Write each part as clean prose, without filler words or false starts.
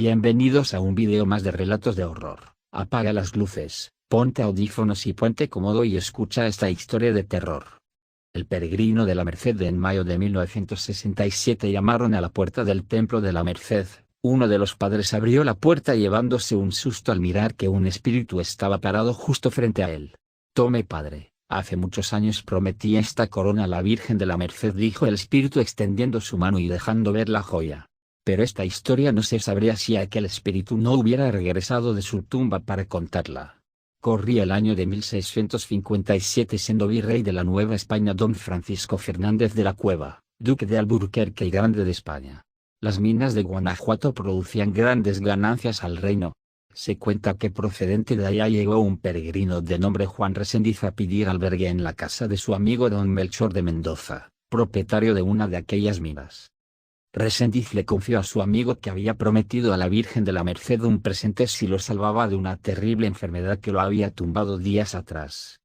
Bienvenidos a un video más de relatos de horror. Apaga las luces, ponte audífonos y ponte cómodo y escucha esta historia de terror. El peregrino de la Merced. En mayo de 1967 llamaron a la puerta del templo de la Merced. Uno de los padres abrió la puerta llevándose un susto al mirar que un espíritu estaba parado justo frente a él. «Tome, padre, hace muchos años prometí esta corona a la Virgen de la Merced», dijo el espíritu extendiendo su mano y dejando ver la joya. Pero esta historia no se sabría si aquel espíritu no hubiera regresado de su tumba para contarla. Corría el año de 1657, siendo virrey de la Nueva España don Francisco Fernández de la Cueva, duque de Alburquerque y Grande de España. Las minas de Guanajuato producían grandes ganancias al reino. Se cuenta que procedente de allá llegó un peregrino de nombre Juan Reséndiz a pedir albergue en la casa de su amigo don Melchor de Mendoza, propietario de una de aquellas minas. Reséndiz le confió a su amigo que había prometido a la Virgen de la Merced un presente si lo salvaba de una terrible enfermedad que lo había tumbado días atrás.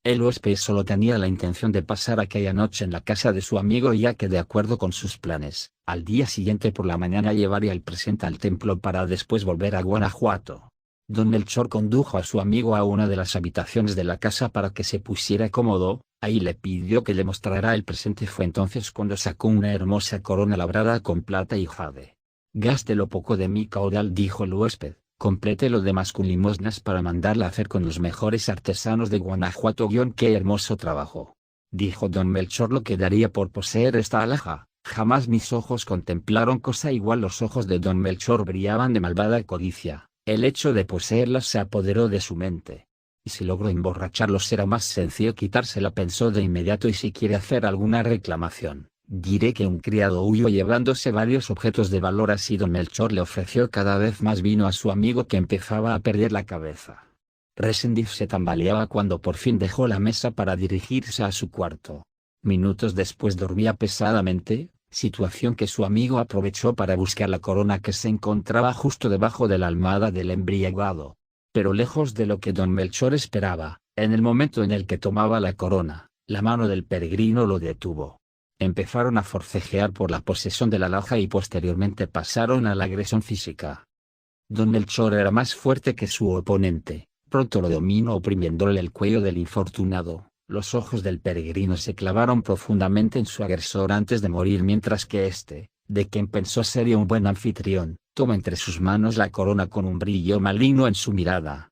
El huésped solo tenía la intención de pasar aquella noche en la casa de su amigo, ya que, de acuerdo con sus planes, al día siguiente por la mañana llevaría el presente al templo para después volver a Guanajuato. Don Melchor condujo a su amigo a una de las habitaciones de la casa para que se pusiera cómodo. Ahí le pidió que le mostrara el presente. Fue entonces cuando sacó una hermosa corona labrada con plata y jade. «Gaste lo poco de mi caudal», dijo el huésped, «complete lo demás con limosnas para mandarla a hacer con los mejores artesanos de Guanajuato». «Qué hermoso trabajo», dijo don Melchor, «lo que daría por poseer esta alhaja». Jamás mis ojos contemplaron cosa igual. Los ojos de don Melchor brillaban de malvada codicia. El hecho de poseerlas se apoderó de su mente. Y si logro emborracharlo será más sencillo quitársela, pensó de inmediato, y si quiere hacer alguna reclamación, diré que un criado huyó llevándose varios objetos de valor. Así don Melchor le ofreció cada vez más vino a su amigo, que empezaba a perder la cabeza. Reséndiz se tambaleaba cuando por fin dejó la mesa para dirigirse a su cuarto. Minutos después dormía pesadamente, situación que su amigo aprovechó para buscar la corona que se encontraba justo debajo de la almohada del embriagado. Pero lejos de lo que don Melchor esperaba, en el momento en el que tomaba la corona, la mano del peregrino lo detuvo. Empezaron a forcejear por la posesión de la alhaja y posteriormente pasaron a la agresión física. Don Melchor era más fuerte que su oponente, pronto lo dominó oprimiéndole el cuello del infortunado. Los ojos del peregrino se clavaron profundamente en su agresor antes de morir, mientras que éste, de quien pensó sería un buen anfitrión, tomó entre sus manos la corona con un brillo maligno en su mirada.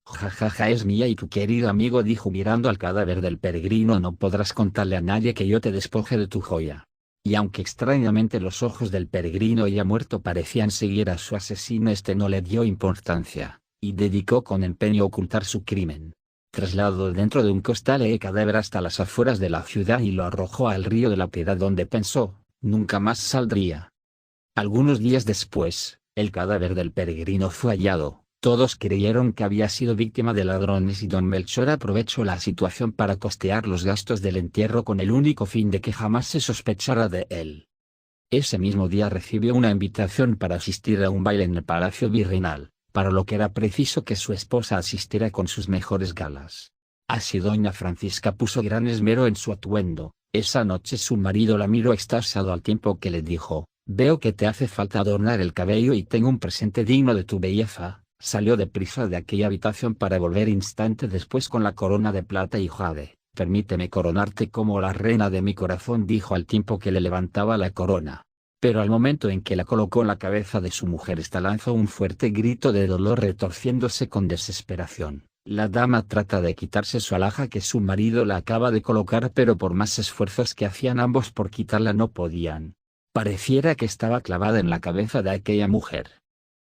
«Jajaja, es mía y tu querido amigo», dijo mirando al cadáver del peregrino. «No podrás contarle a nadie que yo te despoje de tu joya». Y aunque extrañamente los ojos del peregrino ya muerto parecían seguir a su asesino, este no le dio importancia, y dedicó con empeño a ocultar su crimen. Trasladó dentro de un costal el cadáver hasta las afueras de la ciudad y lo arrojó al río de la Piedad, donde pensó, nunca más saldría. Algunos días después, el cadáver del peregrino fue hallado. Todos creyeron que había sido víctima de ladrones y don Melchor aprovechó la situación para costear los gastos del entierro con el único fin de que jamás se sospechara de él. Ese mismo día recibió una invitación para asistir a un baile en el Palacio Virreinal, para lo que era preciso que su esposa asistiera con sus mejores galas. Así doña Francisca puso gran esmero en su atuendo. Esa noche su marido la miró extasiado al tiempo que le dijo: «Veo que te hace falta adornar el cabello y tengo un presente digno de tu belleza». Salió deprisa de aquella habitación para volver instante después con la corona de plata y jade. «Permíteme coronarte como la reina de mi corazón», dijo al tiempo que le levantaba la corona. Pero al momento en que la colocó en la cabeza de su mujer, ésta lanzó un fuerte grito de dolor, retorciéndose con desesperación. La dama trata de quitarse su alhaja que su marido la acaba de colocar, pero por más esfuerzos que hacían ambos por quitarla no podían. Pareciera que estaba clavada en la cabeza de aquella mujer.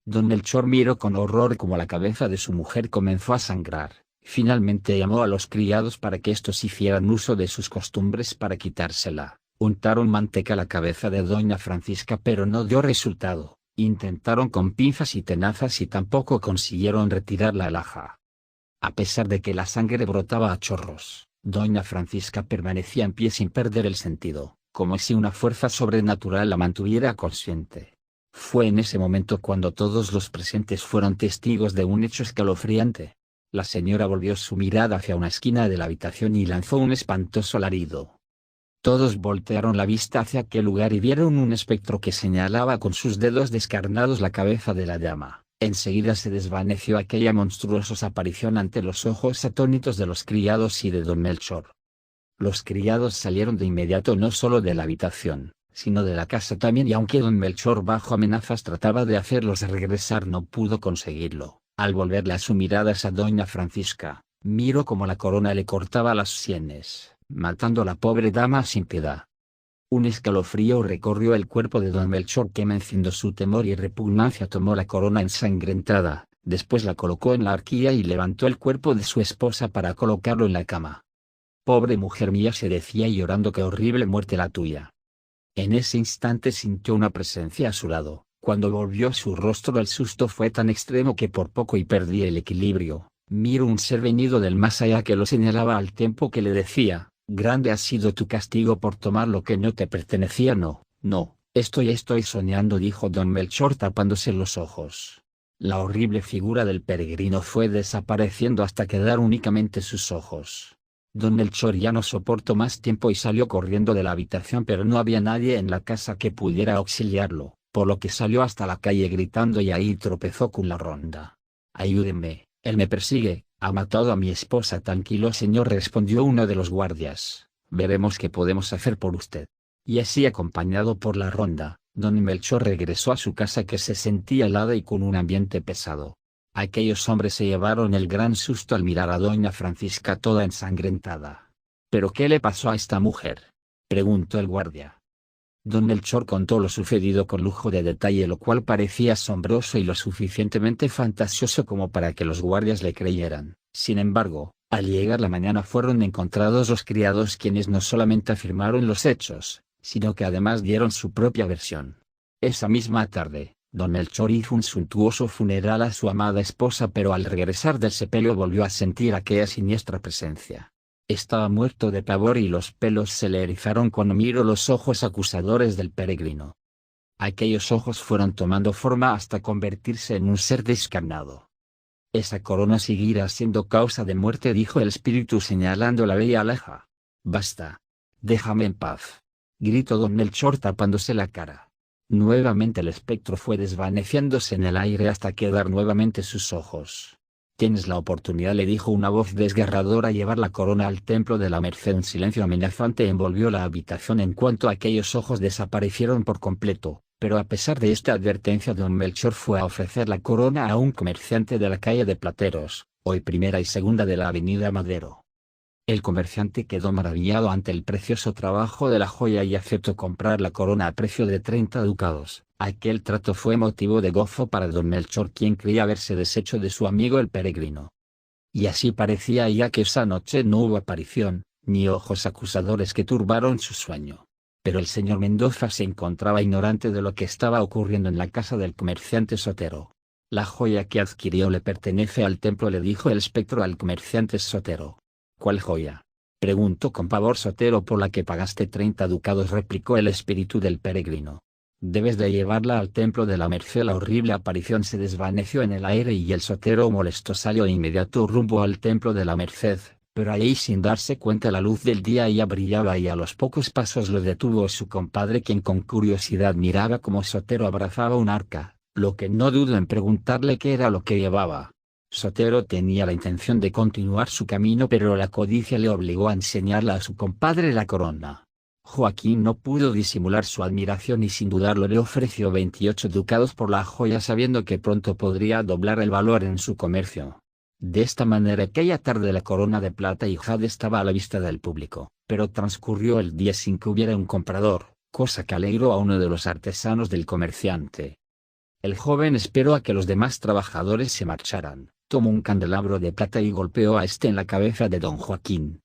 Don Melchor miró con horror como la cabeza de su mujer comenzó a sangrar. Finalmente llamó a los criados para que estos hicieran uso de sus costumbres para quitársela. Untaron manteca a la cabeza de doña Francisca, pero no dio resultado. Intentaron con pinzas y tenazas y tampoco consiguieron retirar la alhaja. A pesar de que la sangre brotaba a chorros, doña Francisca permanecía en pie sin perder el sentido, como si una fuerza sobrenatural la mantuviera consciente. Fue en ese momento cuando todos los presentes fueron testigos de un hecho escalofriante. La señora volvió su mirada hacia una esquina de la habitación y lanzó un espantoso alarido. Todos voltearon la vista hacia aquel lugar y vieron un espectro que señalaba con sus dedos descarnados la cabeza de la dama. Enseguida se desvaneció aquella monstruosa aparición ante los ojos atónitos de los criados y de don Melchor. Los criados salieron de inmediato no solo de la habitación, sino de la casa también, y aunque don Melchor bajo amenazas trataba de hacerlos regresar, no pudo conseguirlo. Al volverle a su miradas a doña Francisca, miró como la corona le cortaba las sienes, matando a la pobre dama sin piedad. Un escalofrío recorrió el cuerpo de don Melchor, que, venciendo su temor y repugnancia, tomó la corona ensangrentada, después la colocó en la arquilla y levantó el cuerpo de su esposa para colocarlo en la cama. «Pobre mujer mía», se decía llorando, «qué horrible muerte la tuya». En ese instante sintió una presencia a su lado. Cuando volvió su rostro, el susto fue tan extremo que por poco y perdía el equilibrio. Miró un ser venido del más allá que lo señalaba al tiempo que le decía: «Grande ha sido tu castigo por tomar lo que no te pertenecía». «No, no, estoy soñando», dijo don Melchor tapándose los ojos. La horrible figura del peregrino fue desapareciendo hasta quedar únicamente sus ojos. Don Melchor ya no soportó más tiempo y salió corriendo de la habitación, pero no había nadie en la casa que pudiera auxiliarlo, por lo que salió hasta la calle gritando, y ahí tropezó con la ronda. «Ayúdenme, él me persigue, ha matado a mi esposa». «Tranquilo, señor», respondió uno de los guardias, «veremos qué podemos hacer por usted». Y así, acompañado por la ronda, don Melchor regresó a su casa, que se sentía helada y con un ambiente pesado. Aquellos hombres se llevaron el gran susto al mirar a doña Francisca toda ensangrentada. «¿Pero qué le pasó a esta mujer?», preguntó el guardia. Don Melchor contó lo sucedido con lujo de detalle, lo cual parecía asombroso y lo suficientemente fantasioso como para que los guardias le creyeran. Sin embargo, al llegar la mañana fueron encontrados los criados, quienes no solamente afirmaron los hechos, sino que además dieron su propia versión. Esa misma tarde, don Melchor hizo un suntuoso funeral a su amada esposa, pero al regresar del sepelio volvió a sentir aquella siniestra presencia. Estaba muerto de pavor y los pelos se le erizaron cuando miró los ojos acusadores del peregrino. Aquellos ojos fueron tomando forma hasta convertirse en un ser descarnado. «Esa corona seguirá siendo causa de muerte», dijo el espíritu señalando la bella alhaja. «Basta. Déjame en paz», gritó don Melchor tapándose la cara. Nuevamente el espectro fue desvaneciéndose en el aire hasta quedar nuevamente sus ojos. «Tienes la oportunidad», le dijo una voz desgarradora, «llevar la corona al templo de la Merced». Un silencio amenazante envolvió la habitación en cuanto aquellos ojos desaparecieron por completo, pero a pesar de esta advertencia, don Melchor fue a ofrecer la corona a un comerciante de la calle de Plateros, hoy primera y segunda de la avenida Madero. El comerciante quedó maravillado ante el precioso trabajo de la joya y aceptó comprar la corona a precio de 30 ducados. Aquel trato fue motivo de gozo para don Melchor, quien creía haberse deshecho de su amigo el peregrino. Y así parecía ya que esa noche no hubo aparición, ni ojos acusadores que turbaron su sueño. Pero el señor Mendoza se encontraba ignorante de lo que estaba ocurriendo en la casa del comerciante Sotero. «La joya que adquirió le pertenece al templo», le dijo el espectro al comerciante Sotero. «¿Cuál joya?», preguntó con pavor Sotero. «Por la que pagaste 30 ducados», replicó el espíritu del peregrino. «Debes de llevarla al templo de la Merced». La horrible aparición se desvaneció en el aire y el Sotero, molesto, salió de inmediato rumbo al templo de la Merced, pero allí, sin darse cuenta, la luz del día ya brillaba, y a los pocos pasos lo detuvo su compadre, quien con curiosidad miraba cómo Sotero abrazaba un arca, lo que no dudó en preguntarle qué era lo que llevaba. Sotero tenía la intención de continuar su camino, pero la codicia le obligó a enseñarle a su compadre la corona. Joaquín no pudo disimular su admiración y sin dudarlo le ofreció 28 ducados por la joya, sabiendo que pronto podría doblar el valor en su comercio. De esta manera, aquella tarde la corona de plata y jade estaba a la vista del público, pero transcurrió el día sin que hubiera un comprador, cosa que alegró a uno de los artesanos del comerciante. El joven esperó a que los demás trabajadores se marcharan, tomó un candelabro de plata y golpeó a este en la cabeza de don Joaquín.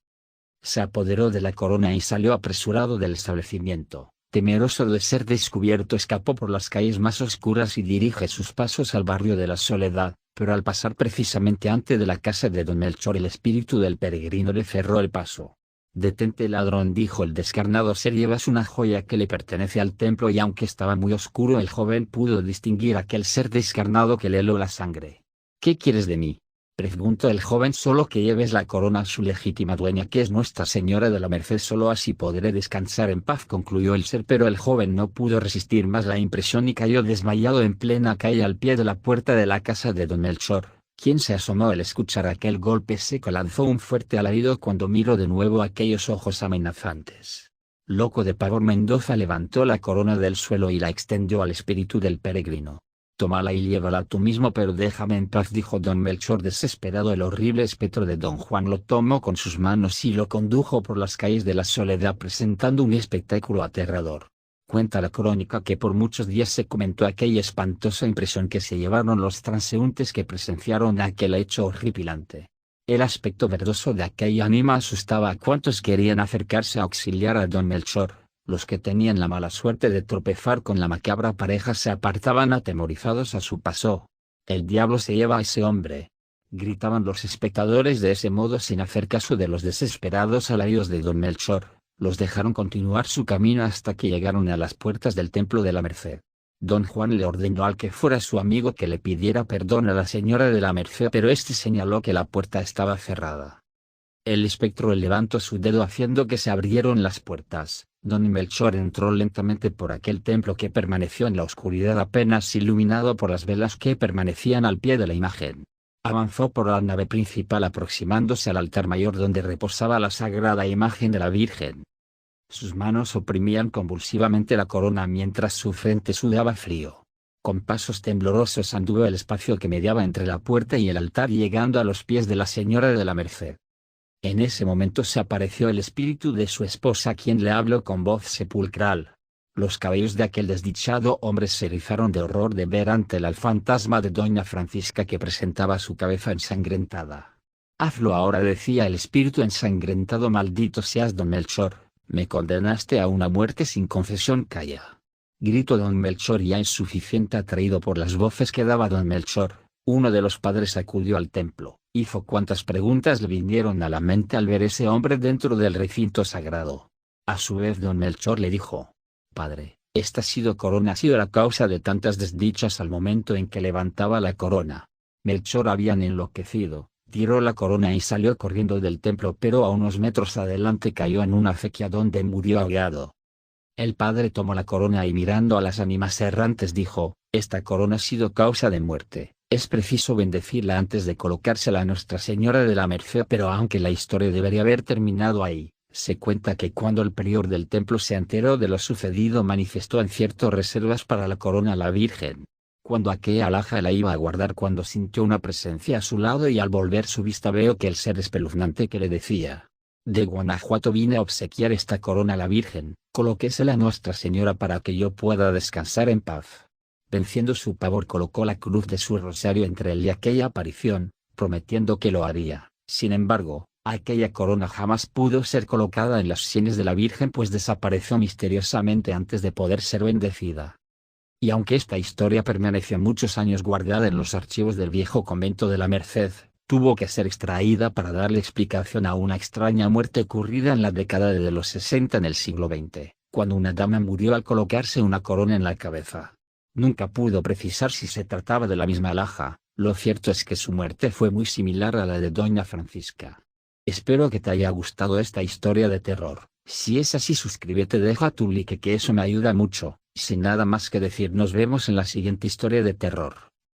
Se apoderó de la corona y salió apresurado del establecimiento. Temeroso de ser descubierto, escapó por las calles más oscuras y dirige sus pasos al barrio de la Soledad, pero al pasar precisamente ante de la casa de don Melchor, el espíritu del peregrino le cerró el paso. «Detente, ladrón», dijo el descarnado ser, «llevas una joya que le pertenece al templo». Y aunque estaba muy oscuro, el joven pudo distinguir aquel ser descarnado que le heló la sangre. «¿Qué quieres de mí?», Preguntó el joven. Solo que lleves la corona a su legítima dueña, que es Nuestra Señora de la Merced, solo así podré descansar en paz, concluyó el ser. Pero el joven no pudo resistir más la impresión y cayó desmayado en plena calle al pie de la puerta de la casa de don Melchor, quien se asomó al escuchar aquel golpe seco. Lanzó un fuerte alarido cuando miró de nuevo aquellos ojos amenazantes. Loco de pavor, Mendoza levantó la corona del suelo y la extendió al espíritu del peregrino. «Tómala y llévala tú mismo, pero déjame en paz», dijo don Melchor desesperado. El horrible espectro de don Juan lo tomó con sus manos y lo condujo por las calles de la soledad, presentando un espectáculo aterrador. Cuenta la crónica que por muchos días se comentó aquella espantosa impresión que se llevaron los transeúntes que presenciaron aquel hecho horripilante. El aspecto verdoso de aquella ánima asustaba a cuantos querían acercarse a auxiliar a don Melchor. Los que tenían la mala suerte de tropezar con la macabra pareja se apartaban atemorizados a su paso. «El diablo se lleva a ese hombre», gritaban los espectadores. De ese modo, sin hacer caso de los desesperados alaridos de don Melchor, los dejaron continuar su camino hasta que llegaron a las puertas del Templo de la Merced. Don Juan le ordenó al que fuera su amigo que le pidiera perdón a la Señora de la Merced, pero éste señaló que la puerta estaba cerrada. El espectro levantó su dedo haciendo que se abrieron las puertas. Don Melchor entró lentamente por aquel templo, que permaneció en la oscuridad apenas iluminado por las velas que permanecían al pie de la imagen. Avanzó por la nave principal, aproximándose al altar mayor donde reposaba la sagrada imagen de la Virgen. Sus manos oprimían convulsivamente la corona mientras su frente sudaba frío. Con pasos temblorosos anduvo el espacio que mediaba entre la puerta y el altar, llegando a los pies de la Señora de la Merced. En ese momento se apareció el espíritu de su esposa, quien le habló con voz sepulcral. Los cabellos de aquel desdichado hombre se erizaron de horror de ver ante el fantasma de doña Francisca, que presentaba su cabeza ensangrentada. «Hazlo ahora», decía el espíritu ensangrentado. «Maldito seas, don Melchor, me condenaste a una muerte sin confesión». «Calla», gritó don Melchor, ya insuficiente atraído por las voces que daba don Melchor. Uno de los padres acudió al templo, hizo cuantas preguntas le vinieron a la mente al ver ese hombre dentro del recinto sagrado. A su vez don Melchor le dijo: «Padre, esta corona ha sido la causa de tantas desdichas». Al momento en que levantaba la corona, Melchor habían enloquecido, tiró la corona y salió corriendo del templo, pero a unos metros adelante cayó en una acequia donde murió ahogado. El padre tomó la corona y, mirando a las ánimas errantes, dijo: «Esta corona ha sido causa de muerte. Es preciso bendecirla antes de colocársela a Nuestra Señora de la Merced». Pero aunque la historia debería haber terminado ahí, se cuenta que cuando el prior del templo se enteró de lo sucedido, manifestó en cierto reservas para la corona a la Virgen. Cuando aquella alhaja la iba a guardar, cuando sintió una presencia a su lado, y al volver su vista veo que el ser espeluznante que le decía: «De Guanajuato vine a obsequiar esta corona a la Virgen, colóquesela a Nuestra Señora para que yo pueda descansar en paz». Venciendo su pavor, colocó la cruz de su rosario entre él y aquella aparición, prometiendo que lo haría. Sin embargo, aquella corona jamás pudo ser colocada en las sienes de la Virgen, pues desapareció misteriosamente antes de poder ser bendecida. Y aunque esta historia permaneció muchos años guardada en los archivos del viejo convento de la Merced, tuvo que ser extraída para darle explicación a una extraña muerte ocurrida en la década de los 60 en el siglo XX, cuando una dama murió al colocarse una corona en la cabeza. Nunca pudo precisar si se trataba de la misma alhaja. Lo cierto es que su muerte fue muy similar a la de doña Francisca. Espero que te haya gustado esta historia de terror. Si es así, suscríbete, deja tu like, que eso me ayuda mucho. Sin nada más que decir, nos vemos en la siguiente historia de terror.